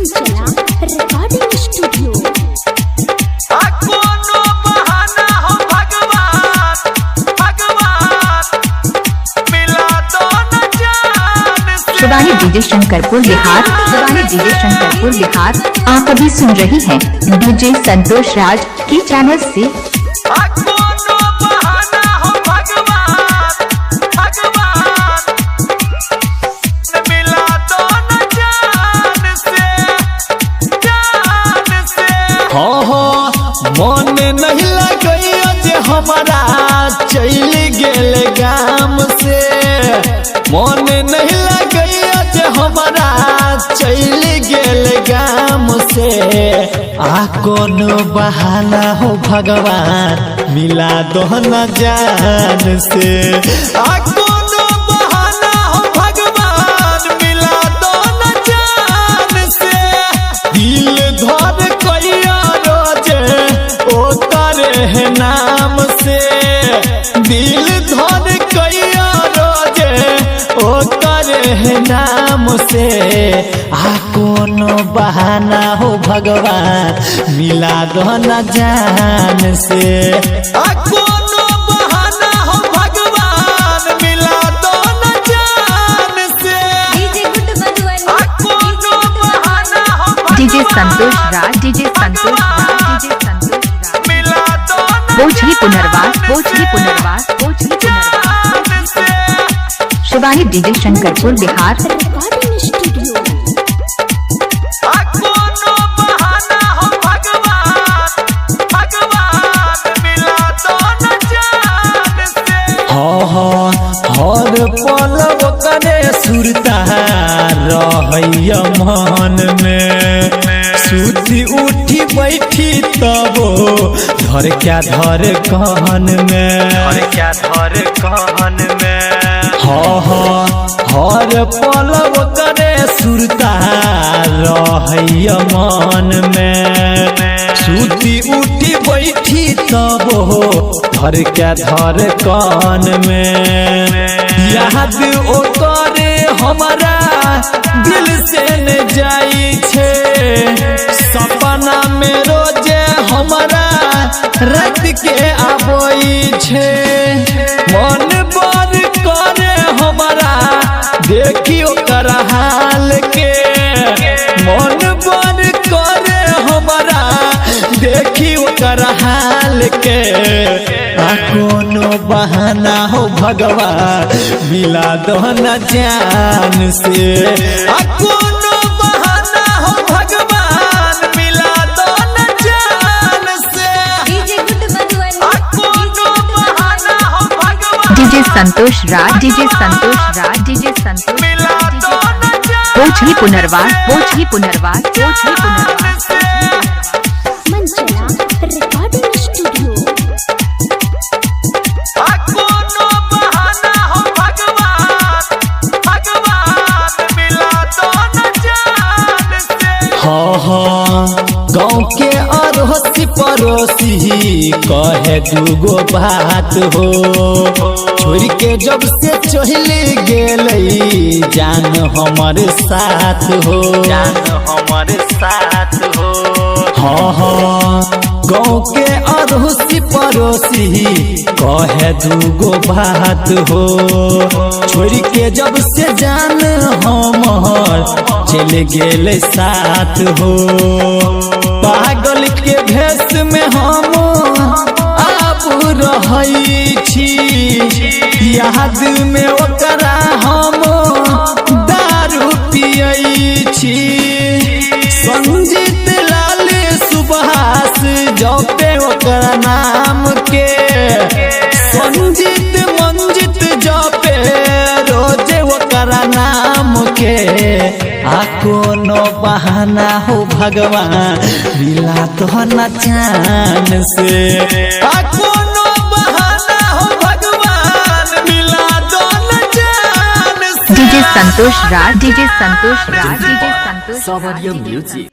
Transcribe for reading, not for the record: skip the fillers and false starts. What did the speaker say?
मंचला recording studio. कोनो बहाना हो भगवान मिला दो न जान से। शिवानी डीजे शंकरपुर बिहार। शिवानी डीजे शंकरपुर बिहार। आप अभी सुन रही हैं डीजे संतोष राज की चैनल से। कोनो बहाना हो भगवान मिला दो न जान से। मन नहीं लगैया जे हमारा चल गेल गाम से। मन नहीं लगैया जे हमारा चल गेल गाम से। कोनो बहाना हो भगवान मिला दो न जान से। कोनो बहाना हो भगवान मिला दो न जान से। दिल धर कैया रोजे ओ करे है नाम से। दिल धर कैया रोजे ओ करे है नाम से। कोनो बहाना हो भगवान मिला दो न जान से। कोनो बहाना हो भगवान मिला दो न जान से। कोनो बहाना हो डीजे संतोष राज। डीजे संतोष राज। डीजे संतोष राज। मिला दो न बोझली पुनर्वास। बोझली पुनर्वास। बोझली पुनर्वास। जान से। Shivani DJ Shankarpur Bihar. Recording studio. कोनो बहाना हो भगवान मिला दो न जान से। हर पल करे सुरता रहैया मन में। सुती उठी बैठी तबो धर क्या धर कहन में। धर क्या धर कहन में। हर पल करे सुरता रहैया मन में। सुती उठी बैठी तबो धर क्या धर कान में। याद ओ करे हमारा दिल से न जाई छे। सपना में रोजे हमारा रात के आबई छे। मन बर करे हमारा देखियो कर हाल के। मन बर करे हमारा देखियो कर हाल के। कोनो बहाना हो भगवान मिला दो न जान से। कोनो बहाना हो भगवान मिला दो न जान से। कोनो बहाना हो भगवान डीजे संतोष राज। डीजे संतोष राज। डीजे संतोष मिला दो न जान बोझली पुनर्वास। बोझली पुनर्वास। बोझली पुनर्वास। मंचला रिकॉर्डिंग स्टूडियो। कोनो बहाना हो भगवान मिला दो न जान से। गाँव के अड़ोसी पड़ोसी कहे दूगो बात हो। छोड़ के जब से चली गेलई जान हमारे साथ हो। जान हमारे साथ हो। गाँव के अड़ोसी पड़ोसी कहे दूगो बात हो। छोड़ के जब से जान हमार चल गेल साथ हो। पागल के भेष में हम आप रहई छी। याद में ओकरा हम दारू पियई छी। संजीत लाल सुभाष जपे ओकरा नाम के। संजीत मंजित जपे रोजे ओकरा नाम के। कोनो बहाना हो भगवान मिला तो न जान से। कोनो बहाना हो भगवान मिला दो न जान से। डीजे संतोष राज। डीजे संतोष राज। डीजे संतोष राज।